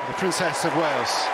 the Princess of Wales.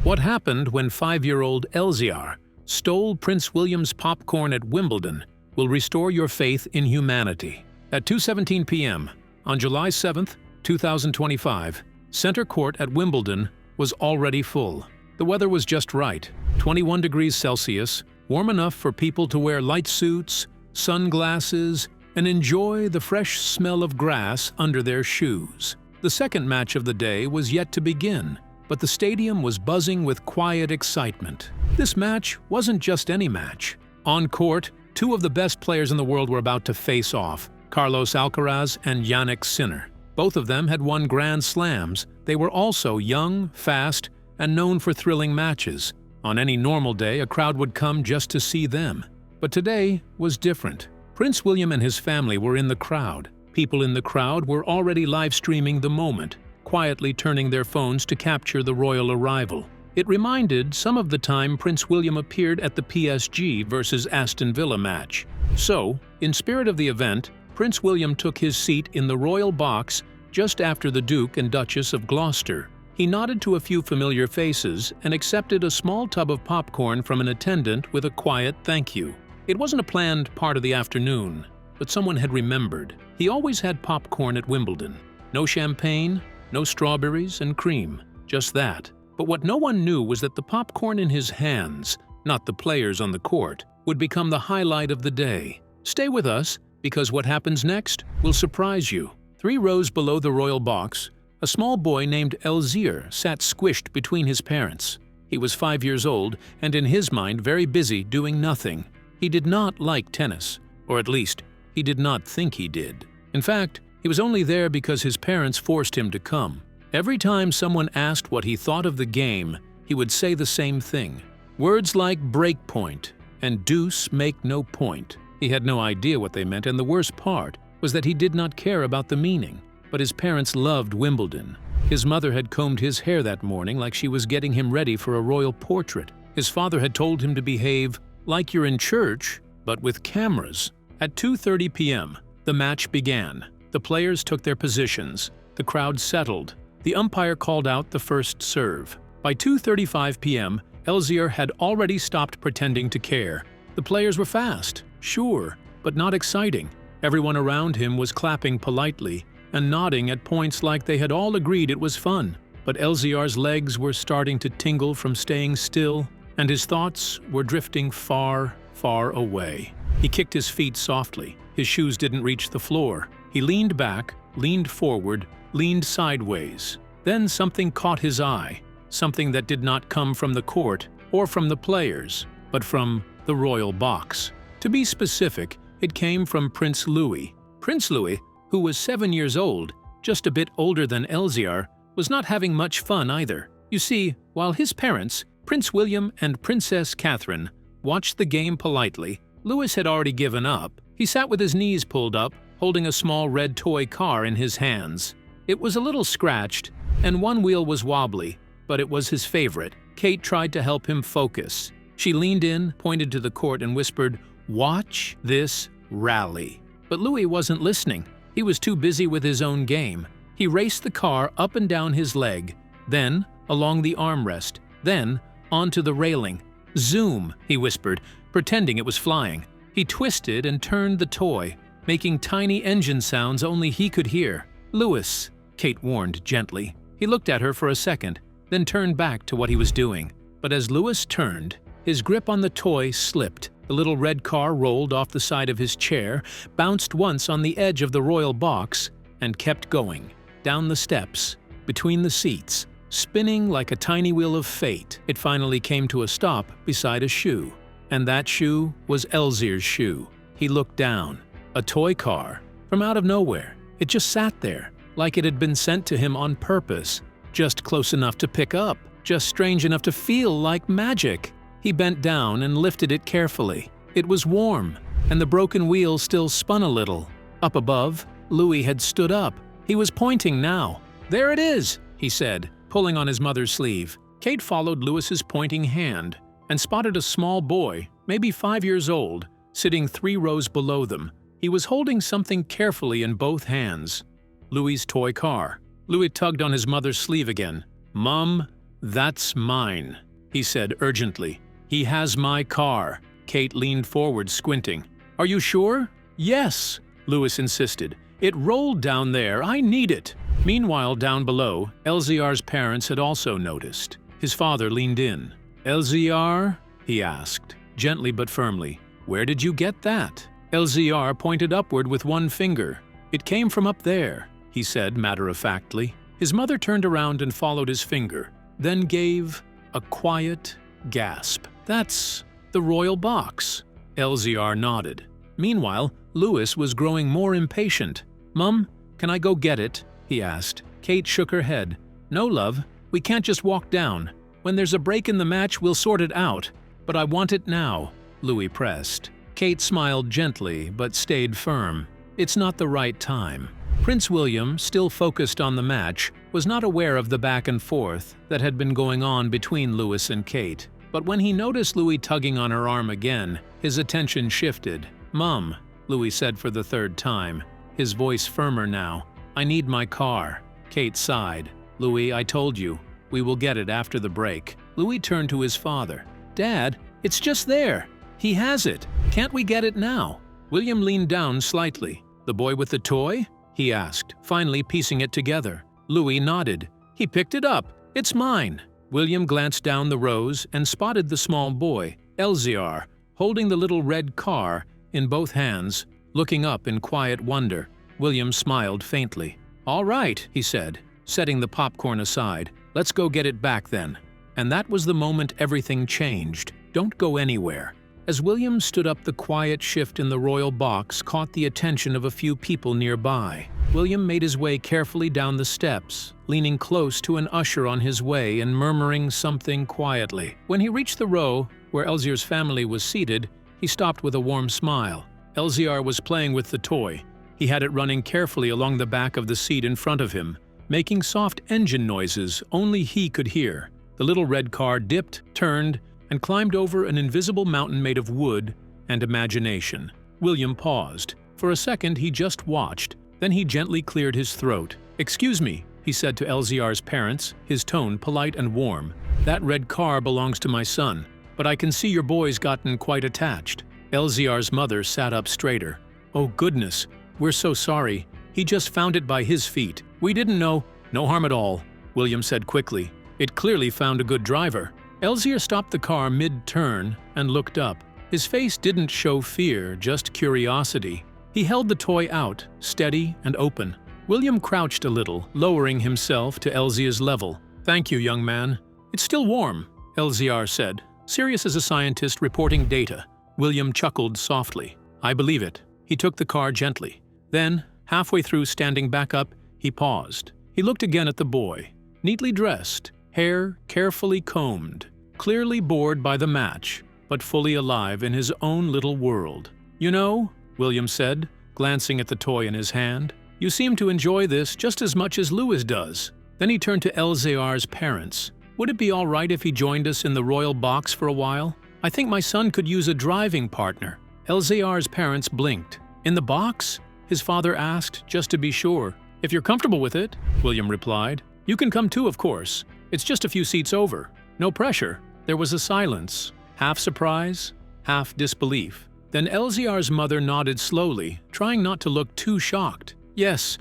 What happened when 5-year-old Elzear stole Prince William's popcorn at Wimbledon will restore your faith in humanity. At 2:17 p.m. on July 7, 2025, Center Court at Wimbledon was already full. The weather was just right, 21 degrees Celsius, warm enough for people to wear light suits, sunglasses, and enjoy the fresh smell of grass under their shoes. The second match of the day was yet to begin, but the stadium was buzzing with quiet excitement. This match wasn't just any match. On court, two of the best players in the world were about to face off, Carlos Alcaraz and Jannik Sinner. Both of them had won Grand Slams. They were also young, fast, and known for thrilling matches. On any normal day, a crowd would come just to see them. But today was different. Prince William and his family were in the crowd. People in the crowd were already live-streaming the moment, quietly turning their phones to capture the royal arrival. It reminded some of the time Prince William appeared at the PSG versus Aston Villa match. So, in spirit of the event, Prince William took his seat in the royal box just after the Duke and Duchess of Gloucester. He nodded to a few familiar faces and accepted a small tub of popcorn from an attendant with a quiet thank you. It wasn't a planned part of the afternoon, but someone had remembered. He always had popcorn at Wimbledon. No champagne, no strawberries and cream, just that. But what no one knew was that the popcorn in his hands, not the players on the court, would become the highlight of the day. Stay with us, because what happens next will surprise you. 3 rows below the royal box, a small boy named Elzear sat squished between his parents. He was 5 years old and in his mind very busy doing nothing. He did not like tennis, or at least, he did not think he did. In fact, he was only there because his parents forced him to come. Every time someone asked what he thought of the game, he would say the same thing. Words like break point and deuce make no point. He had no idea what they meant, and the worst part was that he did not care about the meaning. But his parents loved Wimbledon. His mother had combed his hair that morning like she was getting him ready for a royal portrait. His father had told him to behave like you're in church, but with cameras. At 2:30 p.m., the match began. The players took their positions. The crowd settled. The umpire called out the first serve. By 2:35 p.m., Elzear had already stopped pretending to care. The players were fast, sure, but not exciting. Everyone around him was clapping politely and nodding at points like they had all agreed it was fun. But Elzear's legs were starting to tingle from staying still, and his thoughts were drifting far, far away. He kicked his feet softly. His shoes didn't reach the floor. He leaned back, leaned forward, leaned sideways. Then something caught his eye, something that did not come from the court or from the players, but from the royal box. To be specific, it came from Prince Louis. Prince Louis, who was 7 years old, just a bit older than Elzear, was not having much fun either. You see, while his parents, Prince William and Princess Catherine, watched the game politely, Louis had already given up. He sat with his knees pulled up, holding a small red toy car in his hands. It was a little scratched, and one wheel was wobbly, but it was his favorite. Kate tried to help him focus. She leaned in, pointed to the court, and whispered, "Watch this rally." But Louis wasn't listening. He was too busy with his own game. He raced the car up and down his leg, then along the armrest, then onto the railing. "Zoom," he whispered, pretending it was flying. He twisted and turned the toy, making tiny engine sounds only he could hear. "Louis," Kate warned gently. He looked at her for a second, then turned back to what he was doing. But as Louis turned, his grip on the toy slipped. The little red car rolled off the side of his chair, bounced once on the edge of the royal box, and kept going. Down the steps, between the seats, spinning like a tiny wheel of fate. It finally came to a stop beside a shoe. And that shoe was Elzear's shoe. He looked down. A toy car. From out of nowhere. It just sat there, like it had been sent to him on purpose. Just close enough to pick up. Just strange enough to feel like magic. He bent down and lifted it carefully. It was warm, and the broken wheel still spun a little. Up above, Louis had stood up. He was pointing now. "There it is," he said, pulling on his mother's sleeve. Kate followed Louis's pointing hand and spotted a small boy, maybe 5 years old, sitting 3 rows below them. He was holding something carefully in both hands. Louis's toy car. Louis tugged on his mother's sleeve again. "Mom, that's mine," he said urgently. "He has my car." Kate leaned forward, squinting. "Are you sure?" "Yes," Louis insisted. "It rolled down there. I need it." Meanwhile, down below, Elzear's parents had also noticed. His father leaned in. "Elzear?" he asked, gently but firmly. "Where did you get that?" Elzear pointed upward with one finger. "It came from up there," he said matter-of-factly. His mother turned around and followed his finger, then gave a quiet gasp. "That's the royal box." Elzear nodded. Meanwhile, Louis was growing more impatient. "Mum, can I go get it?" he asked. Kate shook her head. "No, love, we can't just walk down. When there's a break in the match, we'll sort it out. But I want it now," Louis pressed. Kate smiled gently, but stayed firm. "It's not the right time." Prince William, still focused on the match, was not aware of the back and forth that had been going on between Louis and Kate. But when he noticed Louis tugging on her arm again, his attention shifted. "Mum," Louis said for the third time, his voice firmer now, "I need my car." Kate sighed. "Louis, I told you. We will get it after the break." Louis turned to his father. "Dad, it's just there. He has it. Can't we get it now?" William leaned down slightly. "The boy with the toy?" he asked, finally piecing it together. Louis nodded. "He picked it up. It's mine." William glanced down the rows and spotted the small boy, Elzear, holding the little red car in both hands, looking up in quiet wonder. William smiled faintly. "All right," he said, setting the popcorn aside. "Let's go get it back then." And that was the moment everything changed. "Don't go anywhere." As William stood up, the quiet shift in the royal box caught the attention of a few people nearby. William made his way carefully down the steps, leaning close to an usher on his way and murmuring something quietly. When he reached the row where Elzear's family was seated, he stopped with a warm smile. Elzear was playing with the toy. He had it running carefully along the back of the seat in front of him, making soft engine noises only he could hear. The little red car dipped, turned, and climbed over an invisible mountain made of wood and imagination. William paused. For a second he just watched, then he gently cleared his throat. "Excuse me," he said to Elzear's parents, his tone polite and warm. "That red car belongs to my son, but I can see your boy's gotten quite attached." Elzear's mother sat up straighter. "Oh goodness, we're so sorry. He just found it by his feet. We didn't know." "No harm at all," William said quickly. "It clearly found a good driver." Elzear stopped the car mid-turn and looked up. His face didn't show fear, just curiosity. He held the toy out, steady and open. William crouched a little, lowering himself to Elzear's level. "Thank you, young man. It's still warm," Elzear said, serious as a scientist reporting data. William chuckled softly. "I believe it." He took the car gently. Then, halfway through standing back up, he paused. He looked again at the boy. Neatly dressed, hair carefully combed, clearly bored by the match, but fully alive in his own little world. "You know," William said, glancing at the toy in his hand, "you seem to enjoy this just as much as Louis does." Then he turned to Elzear's parents. "Would it be all right if he joined us in the royal box for a while? I think my son could use a driving partner." Elzear's parents blinked. "In the box?" his father asked, just to be sure. "If you're comfortable with it," William replied. "You can come too, of course. It's just a few seats over. No pressure." There was a silence, half surprise, half disbelief. Then Elzear's mother nodded slowly, trying not to look too shocked. Yes,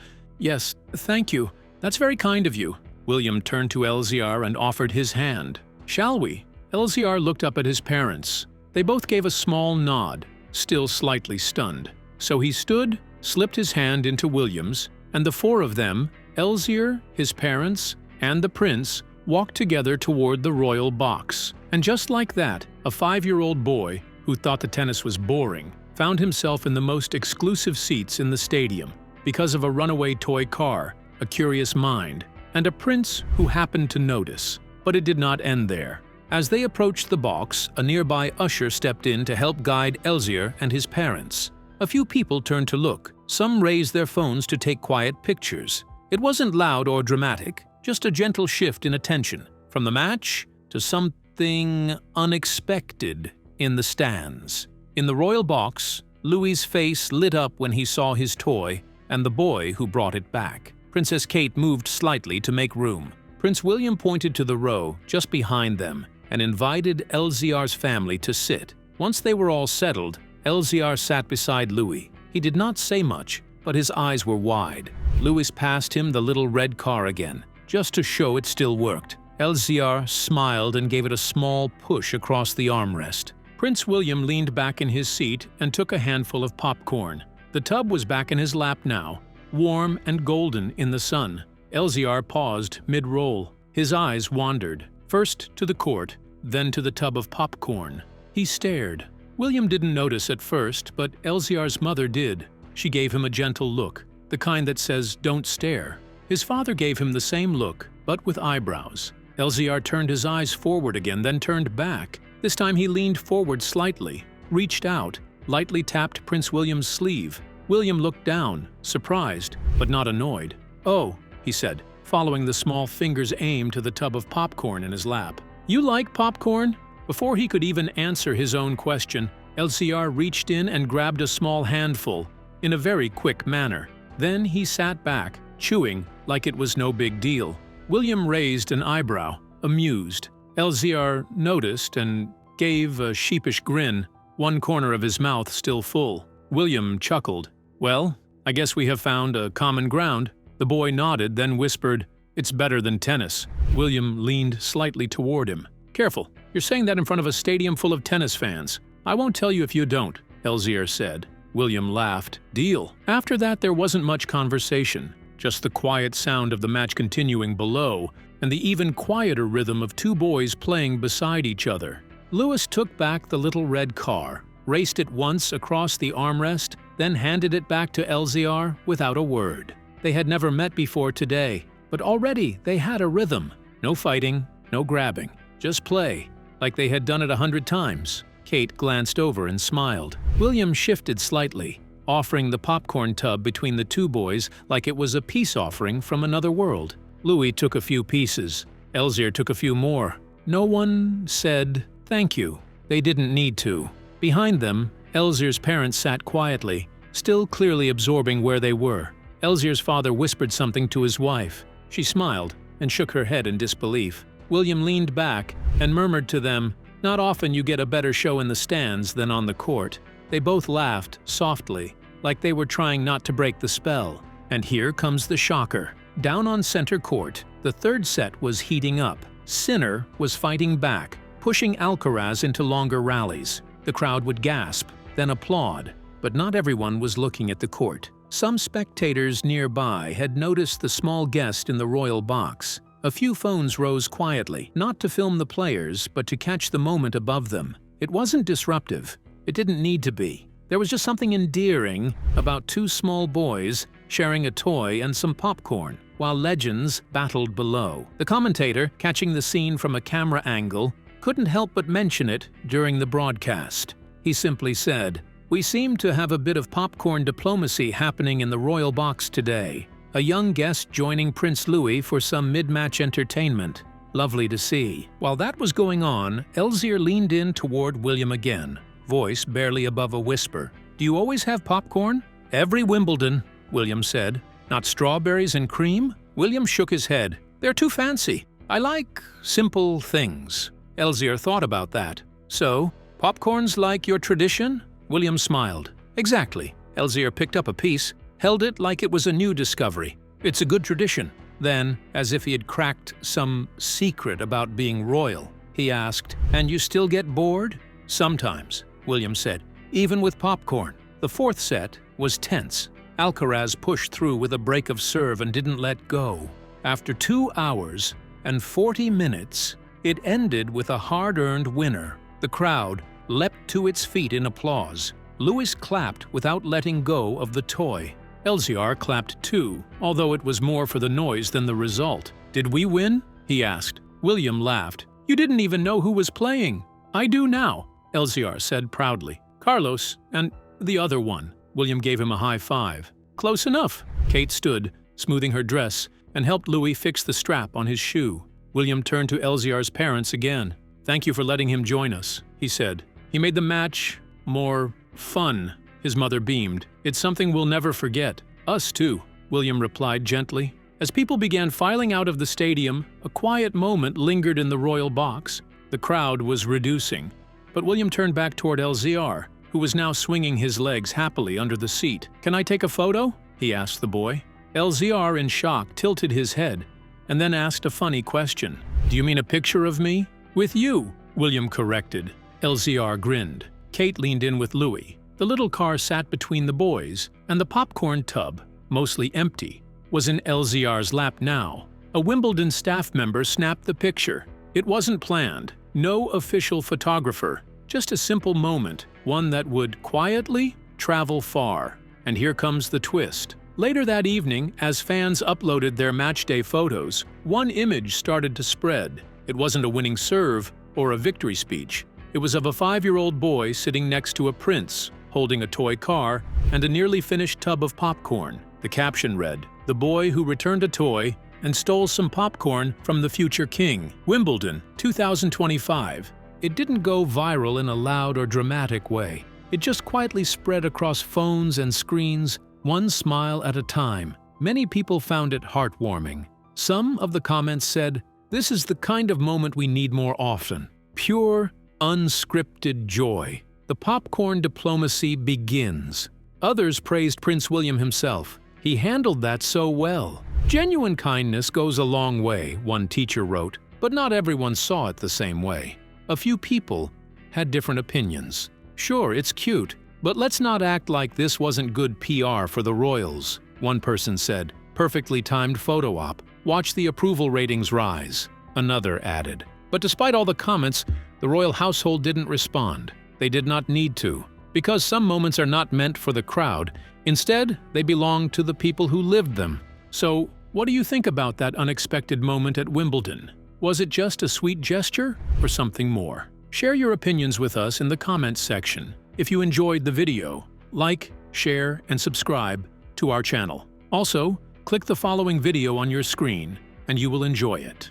thank you. That's very kind of you." William turned to Elzear and offered his hand. "Shall we?" Elzear looked up at his parents. They both gave a small nod, still slightly stunned. So he stood, slipped his hand into William's, and the four of them, Elzear, his parents, and the prince, walked together toward the royal box. And just like that, a 5-year-old boy, who thought the tennis was boring, found himself in the most exclusive seats in the stadium because of a runaway toy car, a curious mind, and a prince who happened to notice. But it did not end there. As they approached the box, a nearby usher stepped in to help guide Elzear and his parents. A few people turned to look. Some raised their phones to take quiet pictures. It wasn't loud or dramatic, just a gentle shift in attention, from the match to something unexpected in the stands. In the royal box, Louis's face lit up when he saw his toy and the boy who brought it back. Princess Kate moved slightly to make room. Prince William pointed to the row just behind them and invited Elzear's family to sit. Once they were all settled, Elzear sat beside Louis. He did not say much, but his eyes were wide. Louis passed him the little red car again, just to show it still worked. Elzear smiled and gave it a small push across the armrest. Prince William leaned back in his seat and took a handful of popcorn. The tub was back in his lap now, warm and golden in the sun. Elzear paused mid-roll. His eyes wandered, first to the court, then to the tub of popcorn. He stared. William didn't notice at first, but Elzear's mother did. She gave him a gentle look, the kind that says, "Don't stare." His father gave him the same look, but with eyebrows. Elzear turned his eyes forward again, then turned back. This time he leaned forward slightly, reached out, lightly tapped Prince William's sleeve. William looked down, surprised, but not annoyed. "Oh," he said, following the small finger's aim to the tub of popcorn in his lap. "You like popcorn?" Before he could even answer his own question, Elzear reached in and grabbed a small handful, in a very quick manner. Then he sat back, chewing like it was no big deal. William raised an eyebrow, amused. Elzear noticed and gave a sheepish grin, one corner of his mouth still full. William chuckled. "Well, I guess we have found a common ground." The boy nodded, then whispered, "It's better than tennis." William leaned slightly toward him. "Careful, you're saying that in front of a stadium full of tennis fans." "I won't tell you if you don't," Elzear said. William laughed. "Deal." After that there wasn't much conversation, just the quiet sound of the match continuing below and the even quieter rhythm of two boys playing beside each other. Louis took back the little red car, raced it once across the armrest, then handed it back to Elzear without a word. They had never met before today, but already they had a rhythm. No fighting, no grabbing, just play, like they had done it 100 times. Kate glanced over and smiled. William shifted slightly, offering the popcorn tub between the two boys like it was a peace offering from another world. Louis took a few pieces. Elzear took a few more. No one said thank you. They didn't need to. Behind them, Elzear's parents sat quietly, still clearly absorbing where they were. Elzear's father whispered something to his wife. She smiled and shook her head in disbelief. William leaned back and murmured to them, "Not often you get a better show in the stands than on the court." They both laughed softly, like they were trying not to break the spell. And here comes the shocker. Down on center court, the third set was heating up. Sinner was fighting back, pushing Alcaraz into longer rallies. The crowd would gasp, then applaud, but not everyone was looking at the court. Some spectators nearby had noticed the small guest in the royal box. A few phones rose quietly, not to film the players, but to catch the moment above them. It wasn't disruptive. It didn't need to be. There was just something endearing about two small boys sharing a toy and some popcorn, while legends battled below. The commentator, catching the scene from a camera angle, couldn't help but mention it during the broadcast. He simply said, "We seem to have a bit of popcorn diplomacy happening in the royal box today. A young guest joining Prince Louis for some mid-match entertainment. Lovely to see." While that was going on, Elzear leaned in toward William again, voice barely above a whisper. "Do you always have popcorn?" "Every Wimbledon," William said. "Not strawberries and cream?" William shook his head. "They're too fancy. I like simple things." Elzear thought about that. "So, popcorn's like your tradition?" William smiled. "Exactly." Elzear picked up a piece, held it like it was a new discovery. "It's a good tradition." Then, as if he had cracked some secret about being royal, he asked, "And you still get bored?" "Sometimes," William said, "even with popcorn." The fourth set was tense. Alcaraz pushed through with a break of serve and didn't let go. After 2 hours and 40 minutes, it ended with a hard-earned winner. The crowd leapt to its feet in applause. Louis clapped without letting go of the toy. Elzear clapped too, although it was more for the noise than the result. "Did we win?" he asked. William laughed. "You didn't even know who was playing." "I do now," Elzear said proudly. "Carlos and the other one." William gave him a high five. "Close enough." Kate stood, smoothing her dress, and helped Louis fix the strap on his shoe. William turned to Elzear's parents again. "Thank you for letting him join us," he said. "He made the match more fun His mother beamed. "It's something we'll never forget. Us too," William replied gently. As people began filing out of the stadium, a quiet moment lingered in the royal box. The crowd was reducing, but William turned back toward Elzear, who was now swinging his legs happily under the seat. "Can I take a photo?" he asked the boy. Elzear, in shock, tilted his head and then asked a funny question. "Do you mean a picture of me?" "With you," William corrected. Elzear grinned. Kate leaned in with Louis. The little car sat between the boys, and the popcorn tub, mostly empty, was in Elzear's lap now. A Wimbledon staff member snapped the picture. It wasn't planned, no official photographer, just a simple moment, one that would quietly travel far. And here comes the twist. Later that evening, as fans uploaded their matchday photos, one image started to spread. It wasn't a winning serve or a victory speech. It was of a 5-year-old boy sitting next to a prince, holding a toy car and a nearly finished tub of popcorn. The caption read, "The boy who returned a toy and stole some popcorn from the future king. Wimbledon, 2025. It didn't go viral in a loud or dramatic way. It just quietly spread across phones and screens, one smile at a time. Many people found it heartwarming. Some of the comments said, "This is the kind of moment we need more often. Pure, unscripted joy. The popcorn diplomacy begins." Others praised Prince William himself. "He handled that so well." "Genuine kindness goes a long way," one teacher wrote, but not everyone saw it the same way. A few people had different opinions. "Sure, it's cute, but let's not act like this wasn't good PR for the royals," one person said. "Perfectly timed photo op. Watch the approval ratings rise," another added. But despite all the comments, the royal household didn't respond. They did not need to, because some moments are not meant for the crowd. Instead, they belong to the people who lived them. So, what do you think about that unexpected moment at Wimbledon? Was it just a sweet gesture or something more? Share your opinions with us in the comments section. If you enjoyed the video, like, share, and subscribe to our channel. Also, click the following video on your screen and you will enjoy it.